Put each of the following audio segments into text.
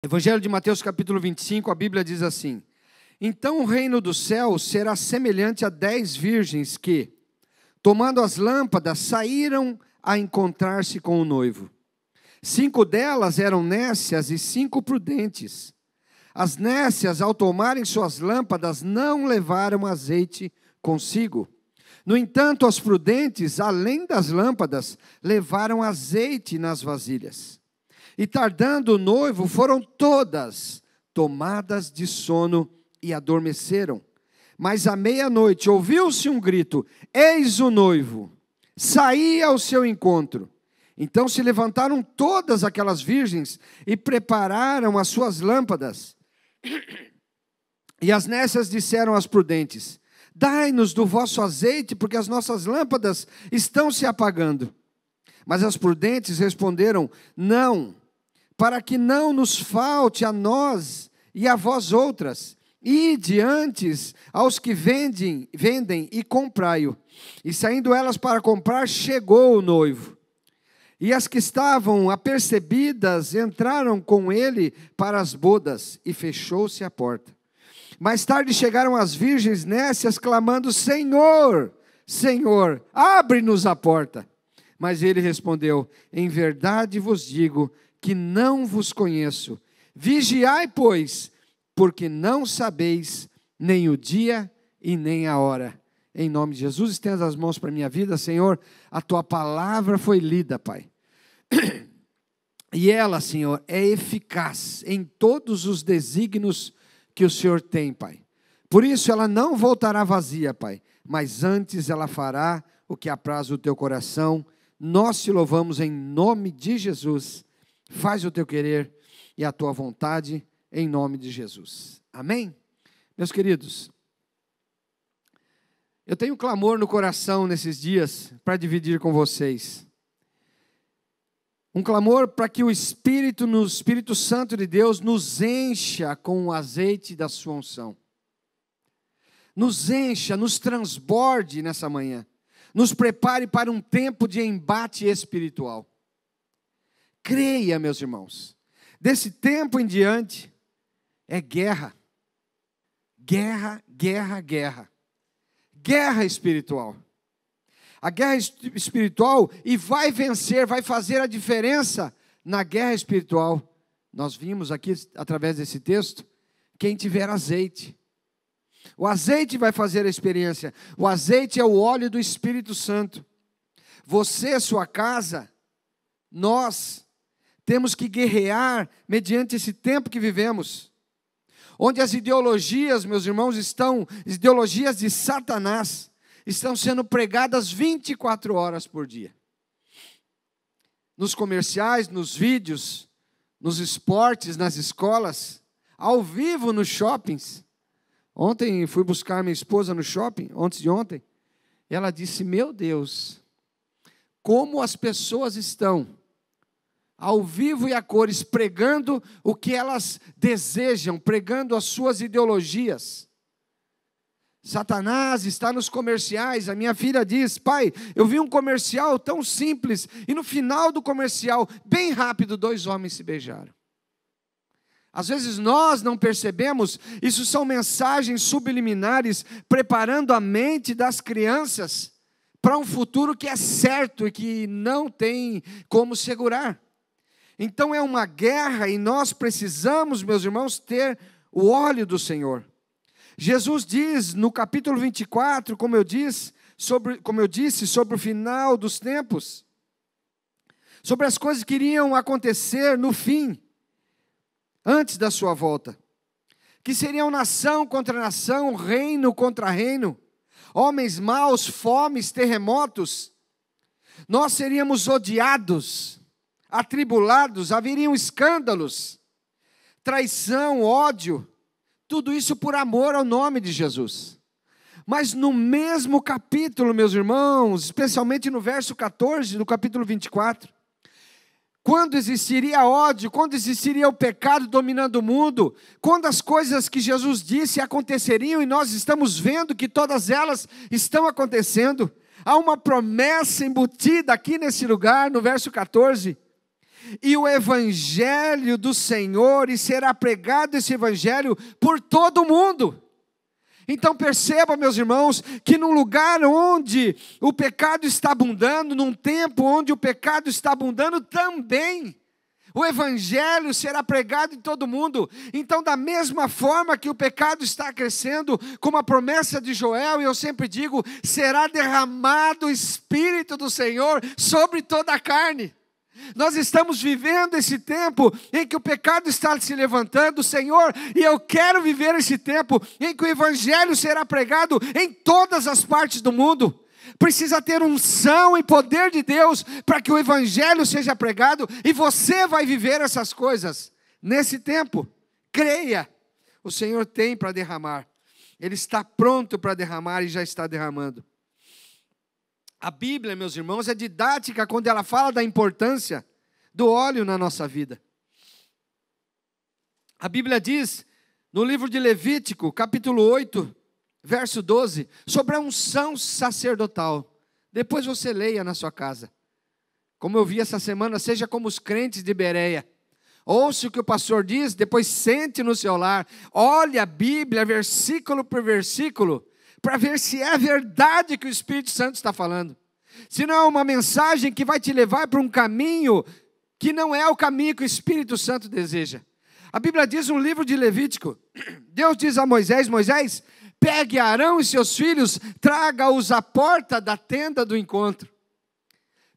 Evangelho de Mateus capítulo 25, a Bíblia diz assim: então o reino dos céus será semelhante a 10 virgens que, tomando as lâmpadas, saíram a encontrar-se com o noivo. 5 delas eram nécias e 5 prudentes. As nécias, ao tomarem suas lâmpadas, não levaram azeite consigo. No entanto, as prudentes, além das lâmpadas, levaram azeite nas vasilhas. E tardando o noivo, foram todas tomadas de sono e adormeceram. Mas à meia-noite ouviu-se um grito: eis o noivo, saí ao seu encontro. Então se levantaram todas aquelas virgens e prepararam as suas lâmpadas. E as nécias disseram às prudentes: dai-nos do vosso azeite, porque as nossas lâmpadas estão se apagando. Mas as prudentes responderam: não, para que não nos falte a nós e a vós outras. Ide antes aos que vendem e comprai-o. E saindo elas para comprar, chegou o noivo. E as que estavam apercebidas entraram com ele para as bodas, e fechou-se a porta. Mais tarde chegaram as virgens nécias, clamando: Senhor, Senhor, abre-nos a porta. Mas ele respondeu: em verdade vos digo que não vos conheço. Vigiai, pois, porque não sabeis nem o dia e nem a hora. Em nome de Jesus, estenda as mãos para a minha vida. Senhor, a tua palavra foi lida, Pai. E ela, Senhor, é eficaz em todos os desígnios que o Senhor tem, Pai. Por isso ela não voltará vazia, Pai, mas antes ela fará o que apraz o teu coração. Nós te louvamos em nome de Jesus. Faz o teu querer e a tua vontade, em nome de Jesus. Amém? Meus queridos, eu tenho um clamor no coração nesses dias para dividir com vocês. Um clamor para que o Espírito Santo de Deus nos encha com o azeite da sua unção. Nos encha, nos transborde nessa manhã. Nos prepare para um tempo de embate espiritual. Creia, meus irmãos, desse tempo em diante, é guerra. Guerra, guerra, guerra. Guerra espiritual. A guerra espiritual, e vai vencer, vai fazer a diferença na guerra espiritual. Nós vimos aqui, através desse texto, quem tiver azeite. O azeite vai fazer a experiência. O azeite é o óleo do Espírito Santo. Você, sua casa, nós temos que guerrear mediante esse tempo que vivemos, onde as ideologias, meus irmãos, ideologias de Satanás, estão sendo pregadas 24 horas por dia. Nos comerciais, nos vídeos, nos esportes, nas escolas, ao vivo nos shoppings. Ontem fui buscar minha esposa no shopping, antes de ontem, e ela disse: meu Deus, como as pessoas estão ao vivo e a cores, pregando o que elas desejam, pregando as suas ideologias. Satanás está nos comerciais. A minha filha diz: pai, eu vi um comercial tão simples, e no final do comercial, bem rápido, 2 homens se beijaram. Às vezes nós não percebemos, isso são mensagens subliminares, preparando a mente das crianças para um futuro que é certo e que não tem como segurar. Então é uma guerra e nós precisamos, meus irmãos, ter o óleo do Senhor. Jesus diz no capítulo 24, como eu disse, sobre o final dos tempos, sobre as coisas que iriam acontecer no fim, antes da sua volta, que seriam nação contra nação, reino contra reino, homens maus, fomes, terremotos. Nós seríamos odiados, atribulados, haveriam escândalos, traição, ódio, tudo isso por amor ao nome de Jesus. Mas no mesmo capítulo, meus irmãos, especialmente no verso 14 do capítulo 24, quando existiria ódio, quando existiria o pecado dominando o mundo, quando as coisas que Jesus disse aconteceriam, e nós estamos vendo que todas elas estão acontecendo, há uma promessa embutida aqui nesse lugar, no verso 14, e o evangelho do Senhor, e será pregado esse evangelho por todo o mundo. Então perceba, meus irmãos, que num lugar onde o pecado está abundando, num tempo onde o pecado está abundando também, o evangelho será pregado em todo mundo. Então, da mesma forma que o pecado está crescendo, como a promessa de Joel, e eu sempre digo, será derramado o Espírito do Senhor sobre toda a carne. Nós estamos vivendo esse tempo em que o pecado está se levantando, Senhor, e eu quero viver esse tempo em que o evangelho será pregado em todas as partes do mundo. Precisa ter unção e poder de Deus para que o evangelho seja pregado, e você vai viver essas coisas nesse tempo. Creia, o Senhor tem para derramar, Ele está pronto para derramar e já está derramando. A Bíblia, meus irmãos, é didática quando ela fala da importância do óleo na nossa vida. A Bíblia diz, no livro de Levítico, capítulo 8, verso 12, sobre a unção sacerdotal. Depois você leia na sua casa. Como eu vi essa semana, seja como os crentes de Bereia. Ouça o que o pastor diz, depois sente no seu lar. Olhe a Bíblia, versículo por versículo, para ver se é verdade que o Espírito Santo está falando. Se não é uma mensagem que vai te levar para um caminho que não é o caminho que o Espírito Santo deseja. A Bíblia diz no livro de Levítico, Deus diz a Moisés, Moisés, pegue Arão e seus filhos, traga-os à porta da tenda do encontro.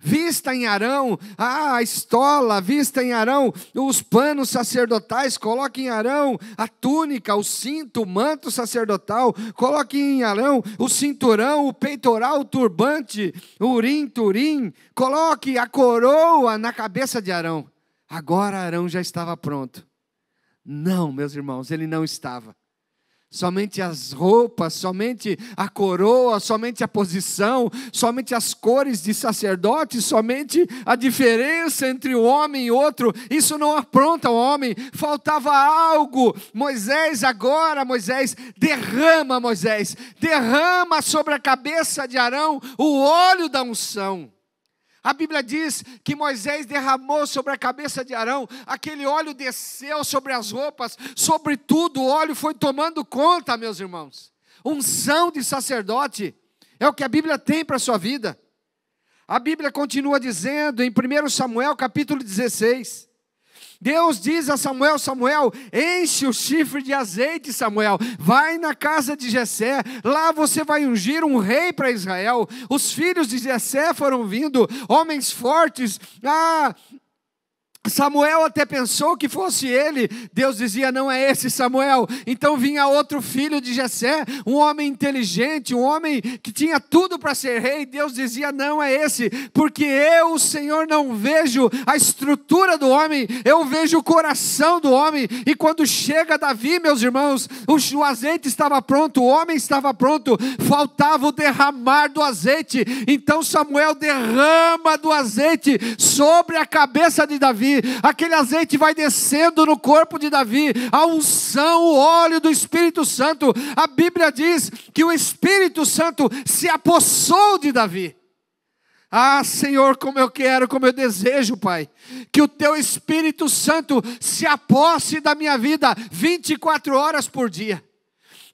Vista em Arão a estola, vista em Arão os panos sacerdotais, coloque em Arão a túnica, o cinto, o manto sacerdotal, coloque em Arão o cinturão, o peitoral, o turbante, o urim, turim, coloque a coroa na cabeça de Arão. Agora Arão já estava pronto. Não, meus irmãos, ele não estava. Somente as roupas, somente a coroa, somente a posição, somente as cores de sacerdote, somente a diferença entre um homem e outro, isso não apronta o homem, faltava algo. Moisés, derrama sobre a cabeça de Arão o óleo da unção. A Bíblia diz que Moisés derramou sobre a cabeça de Arão, aquele óleo desceu sobre as roupas, sobre tudo, o óleo foi tomando conta, meus irmãos. Unção de sacerdote é o que a Bíblia tem para a sua vida. A Bíblia continua dizendo em 1 Samuel capítulo 16, Deus diz a Samuel, Samuel, enche o chifre de azeite, Samuel, vai na casa de Jessé, lá você vai ungir um rei para Israel. Os filhos de Jessé foram vindo, homens fortes, Samuel até pensou que fosse ele. Deus dizia, não é esse Samuel. Então vinha outro filho de Jessé, um homem inteligente, um homem que tinha tudo para ser rei. Deus dizia, não é esse, porque eu, o Senhor, não vejo a estrutura do homem, eu vejo o coração do homem. E quando chega Davi, meus irmãos, o azeite estava pronto, o homem estava pronto, faltava o derramar do azeite. Então Samuel derrama do azeite sobre a cabeça de Davi. Aquele azeite vai descendo no corpo de Davi, a unção, o óleo do Espírito Santo. A Bíblia diz que o Espírito Santo se apossou de Davi. Senhor, como eu quero, como eu desejo, Pai, que o Teu Espírito Santo se aposse da minha vida 24 horas por dia.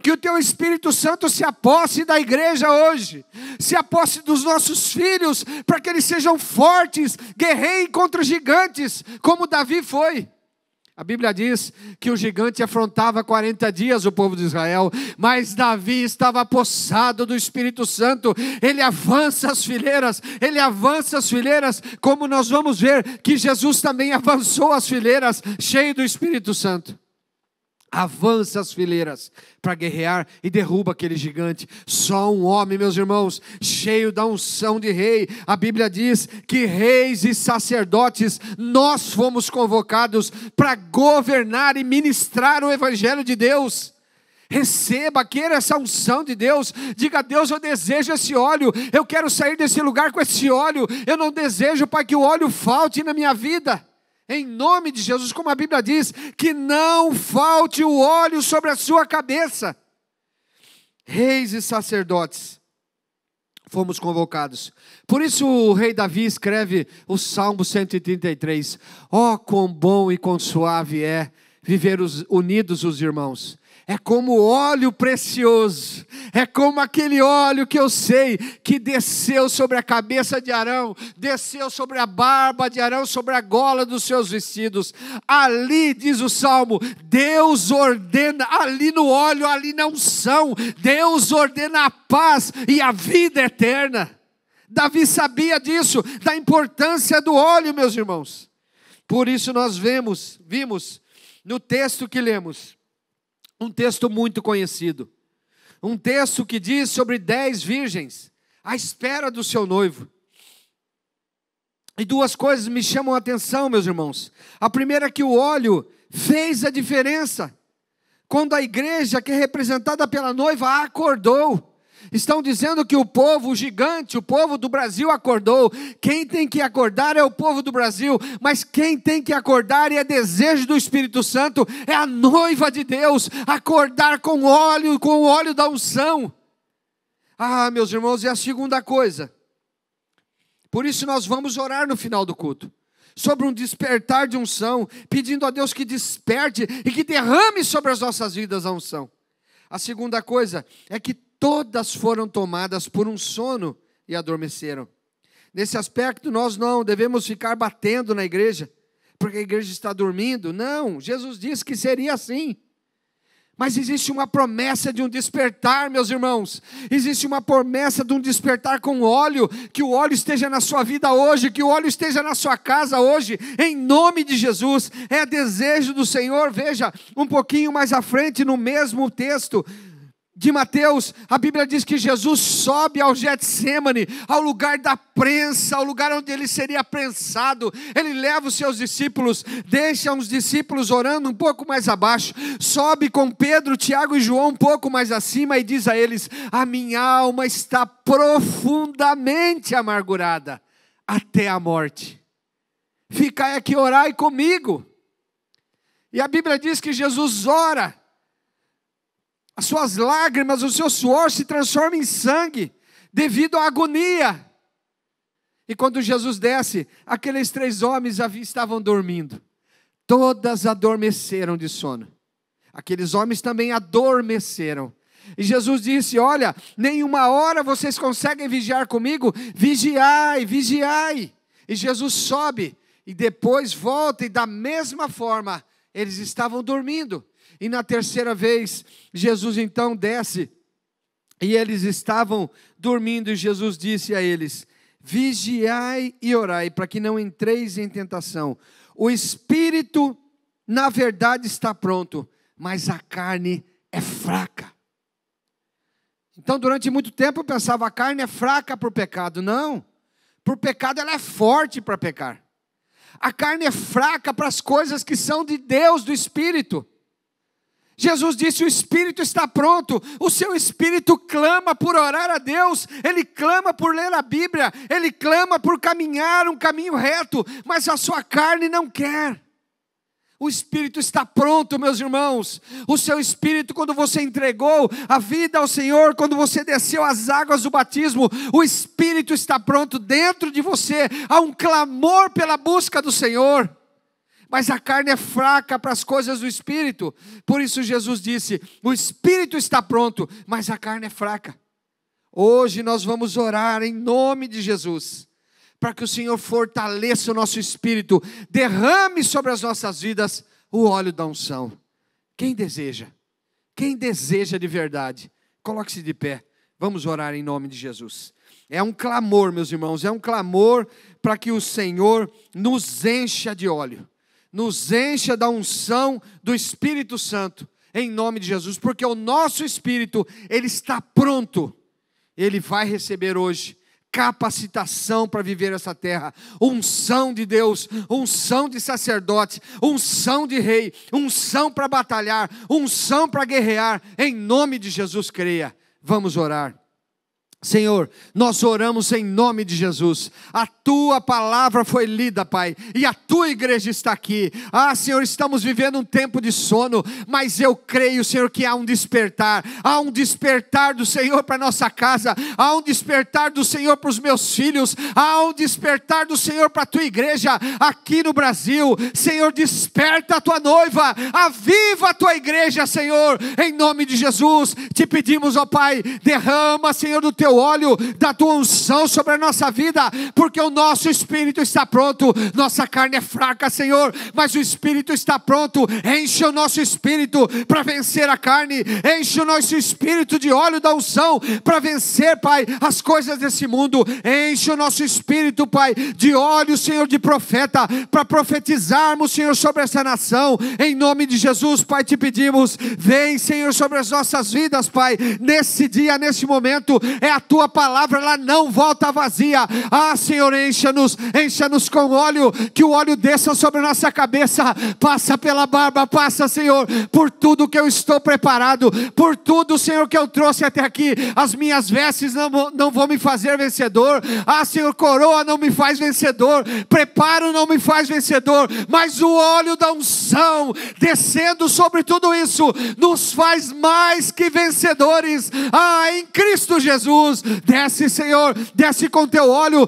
Que o Teu Espírito Santo se aposse da igreja hoje, se aposse dos nossos filhos, para que eles sejam fortes, guerreiem contra os gigantes, como Davi foi. A Bíblia diz que o gigante afrontava 40 dias o povo de Israel, mas Davi estava apossado do Espírito Santo. Ele avança as fileiras, como nós vamos ver que Jesus também avançou as fileiras, cheio do Espírito Santo. Avança as fileiras para guerrear e derruba aquele gigante. Só um homem, meus irmãos, cheio da unção de rei. A Bíblia diz que reis e sacerdotes, nós fomos convocados para governar e ministrar o Evangelho de Deus. Receba, queira essa unção de Deus. Diga a Deus, eu desejo esse óleo, eu quero sair desse lugar com esse óleo. Eu não desejo, Pai, que o óleo falte na minha vida. Em nome de Jesus, como a Bíblia diz, que não falte o óleo sobre a sua cabeça. Reis e sacerdotes fomos convocados. Por isso o rei Davi escreve o Salmo 133. Ó, quão bom e quão suave é viver unidos os irmãos. É como óleo precioso, é como aquele óleo que eu sei que desceu sobre a cabeça de Arão, desceu sobre a barba de Arão, sobre a gola dos seus vestidos. Ali, diz o Salmo, Deus ordena, ali no óleo, ali na unção, Deus ordena a paz e a vida eterna. Davi sabia disso, da importância do óleo, meus irmãos. Por isso nós vimos no texto que lemos, um texto muito conhecido, um texto que diz sobre 10 virgens à espera do seu noivo. E duas coisas me chamam a atenção, meus irmãos. A primeira é que o óleo fez a diferença. Quando a igreja, que é representada pela noiva, acordou. Estão dizendo que o povo gigante, o povo do Brasil acordou. Quem tem que acordar é o povo do Brasil, mas quem tem que acordar e é desejo do Espírito Santo é a noiva de Deus, acordar com o óleo da unção. Ah, meus irmãos, e a segunda coisa, por isso nós vamos orar no final do culto, sobre um despertar de unção, pedindo a Deus que desperte e que derrame sobre as nossas vidas a unção. A segunda coisa é que todas foram tomadas por um sono e adormeceram. Nesse aspecto, nós não devemos ficar batendo na igreja, porque a igreja está dormindo. Não, Jesus disse que seria assim. Mas existe uma promessa de um despertar, meus irmãos. Existe uma promessa de um despertar com óleo. Que o óleo esteja na sua vida hoje, que o óleo esteja na sua casa hoje, em nome de Jesus. É desejo do Senhor. Veja, um pouquinho mais à frente, no mesmo texto de Mateus, a Bíblia diz que Jesus sobe ao Getsêmani, ao lugar da prensa, ao lugar onde ele seria prensado. Ele leva os seus discípulos, deixa os discípulos orando um pouco mais abaixo, sobe com Pedro, Tiago e João um pouco mais acima e diz a eles: a minha alma está profundamente amargurada até a morte. Ficai aqui, orai comigo. E a Bíblia diz que Jesus ora, as suas lágrimas, o seu suor se transforma em sangue, devido à agonia. E quando Jesus desce, aqueles 3 homens estavam dormindo. Todas adormeceram de sono. Aqueles homens também adormeceram. E Jesus disse: olha, nenhuma hora vocês conseguem vigiar comigo, vigiai, vigiai. E Jesus sobe, e depois volta, e da mesma forma, eles estavam dormindo. E na terceira vez, Jesus então desce, e eles estavam dormindo, e Jesus disse a eles: vigiai e orai, para que não entreis em tentação. O espírito, na verdade, está pronto, mas a carne é fraca. Então, durante muito tempo eu pensava, a carne é fraca para o pecado. Não, para o pecado ela é forte para pecar. A carne é fraca para as coisas que são de Deus, do Espírito. Jesus disse: o Espírito está pronto, o seu Espírito clama por orar a Deus, ele clama por ler a Bíblia, ele clama por caminhar um caminho reto, mas a sua carne não quer. O Espírito está pronto, meus irmãos. O seu Espírito, quando você entregou a vida ao Senhor, quando você desceu as águas do batismo, o Espírito está pronto dentro de você. Há um clamor pela busca do Senhor. Mas a carne é fraca para as coisas do Espírito. Por isso Jesus disse: o Espírito está pronto, mas a carne é fraca. Hoje nós vamos orar em nome de Jesus, para que o Senhor fortaleça o nosso espírito, derrame sobre as nossas vidas o óleo da unção. Quem deseja de verdade, coloque-se de pé, vamos orar em nome de Jesus. É um clamor, meus irmãos, é um clamor para que o Senhor nos encha de óleo, nos encha da unção do Espírito Santo, em nome de Jesus, porque o nosso espírito, ele está pronto, ele vai receber hoje capacitação para viver essa terra, unção de Deus, unção de sacerdote, unção de rei, unção para batalhar, unção para guerrear, em nome de Jesus, creia. Vamos orar. Senhor, nós oramos em nome de Jesus. A tua palavra foi lida, Pai, e a tua igreja está aqui. Senhor, estamos vivendo um tempo de sono, mas eu creio, Senhor, que há um despertar do Senhor para nossa casa, há um despertar do Senhor para os meus filhos, há um despertar do Senhor para a tua igreja aqui no Brasil. Senhor, desperta a tua noiva, aviva a tua igreja, Senhor, em nome de Jesus. Te pedimos, ó Pai, derrama, Senhor, do teu óleo, da tua unção sobre a nossa vida, porque o nosso espírito está pronto. Nossa carne é fraca, Senhor, mas o espírito está pronto. Enche o nosso espírito para vencer a carne, enche o nosso espírito de óleo da unção para vencer, Pai, as coisas desse mundo. Enche o nosso espírito, Pai, de óleo, Senhor, de profeta, para profetizarmos, Senhor, sobre essa nação. Em nome de Jesus, Pai, te pedimos, vem, Senhor, sobre as nossas vidas, Pai, nesse dia, nesse momento. É a tua palavra, ela não volta vazia. Senhor, encha-nos com óleo, que o óleo desça sobre a nossa cabeça, passa pela barba, passa, Senhor, por tudo que eu estou preparado, por tudo, Senhor, que eu trouxe até aqui. As minhas vestes não vão me fazer vencedor, Senhor, coroa não me faz vencedor, preparo não me faz vencedor, mas o óleo da unção descendo sobre tudo isso, nos faz mais que vencedores, em Cristo Jesus. Desce, Senhor, desce com teu óleo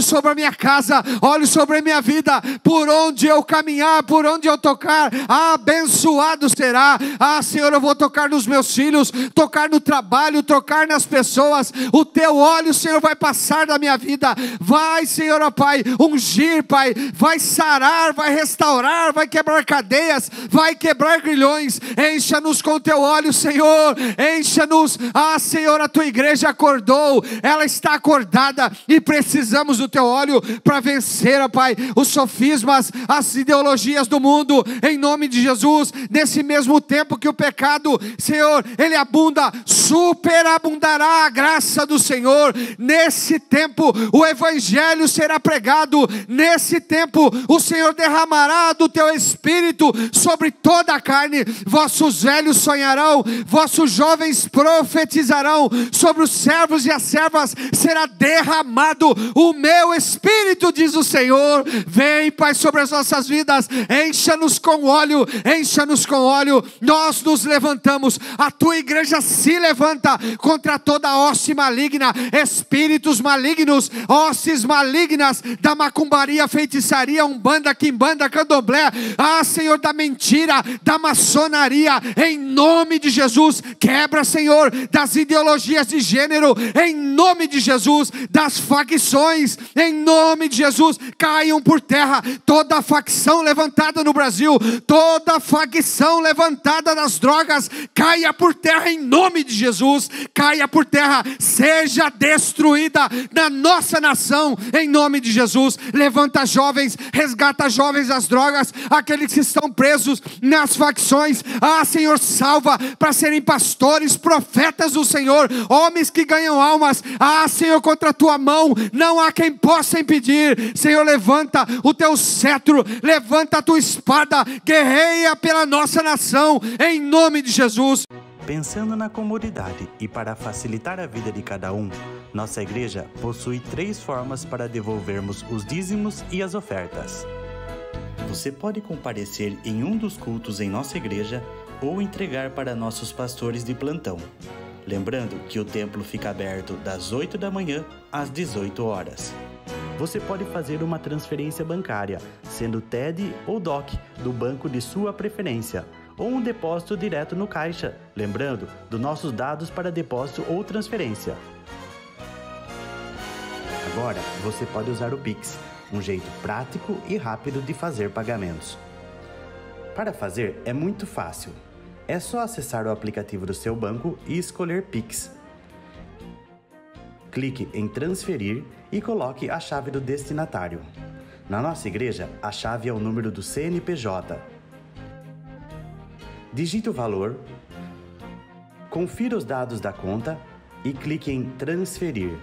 sobre a minha casa, óleo sobre a minha vida, por onde eu caminhar, por onde eu tocar, abençoado será. Senhor, eu vou tocar nos meus filhos, tocar no trabalho, tocar nas pessoas. O teu óleo, Senhor, vai passar da minha vida, vai, Senhor, ó Pai, ungir, Pai, vai sarar, vai restaurar, vai quebrar cadeias, vai quebrar grilhões. Encha-nos com teu óleo, Senhor, encha-nos. Senhor, a tua igreja acordou, ela está acordada e precisamos do teu óleo para vencer, ó Pai, os sofismas, as ideologias do mundo, em nome de Jesus. Nesse mesmo tempo que o pecado, Senhor, ele abunda, superabundará a graça do Senhor. Nesse tempo o evangelho será pregado, nesse tempo o Senhor derramará do teu espírito sobre toda a carne. Vossos velhos sonharão, vossos jovens profetizarão, sobre os servos e as servas será derramado o meu espírito, diz o Senhor. Vem, Pai, sobre as nossas vidas, encha-nos com óleo, encha-nos com óleo. Nós nos levantamos, a tua igreja se levanta contra toda hoste maligna, espíritos malignos, hostes malignas da macumbaria, feitiçaria, umbanda, quimbanda, candomblé, Senhor, da mentira, da maçonaria, em nome de Jesus. Quebra, Senhor, das ideologias de gênero, em nome de Jesus, das facções, em nome de Jesus. Caiam por terra toda facção levantada no Brasil, toda facção levantada das drogas, caia por terra em nome de Jesus, caia por terra, seja destruída na nossa nação, em nome de Jesus. Levanta jovens, resgata jovens das drogas, aqueles que estão presos nas facções, Senhor, salva para serem pastores, profetas do Senhor, homens que ganham almas, Senhor, contra a tua mão não há quem possa impedir. Senhor, levanta o teu cetro, levanta a tua espada, guerreia pela nossa nação, em nome de Jesus. Pensando na comunidade e para facilitar a vida de cada um, nossa igreja possui 3 formas para devolvermos os dízimos e as ofertas. Você pode comparecer em um dos cultos em nossa igreja ou entregar para nossos pastores de plantão. Lembrando que o templo fica aberto das 8 da manhã às 18 horas. Você pode fazer uma transferência bancária, sendo TED ou DOC, do banco de sua preferência, ou um depósito direto no caixa, lembrando dos nossos dados para depósito ou transferência. Agora, você pode usar o Pix, um jeito prático e rápido de fazer pagamentos. Para fazer é muito fácil. É só acessar o aplicativo do seu banco e escolher Pix. Clique em transferir e coloque a chave do destinatário. Na nossa igreja, a chave é o número do CNPJ. Digite o valor, confira os dados da conta e clique em transferir.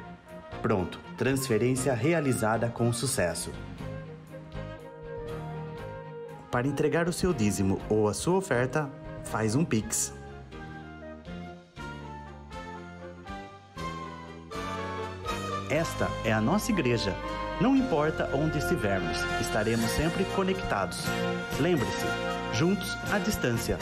Pronto, transferência realizada com sucesso. Para entregar o seu dízimo ou a sua oferta, faz um Pix. Esta é a nossa igreja. Não importa onde estivermos, estaremos sempre conectados. Lembre-se, juntos à distância.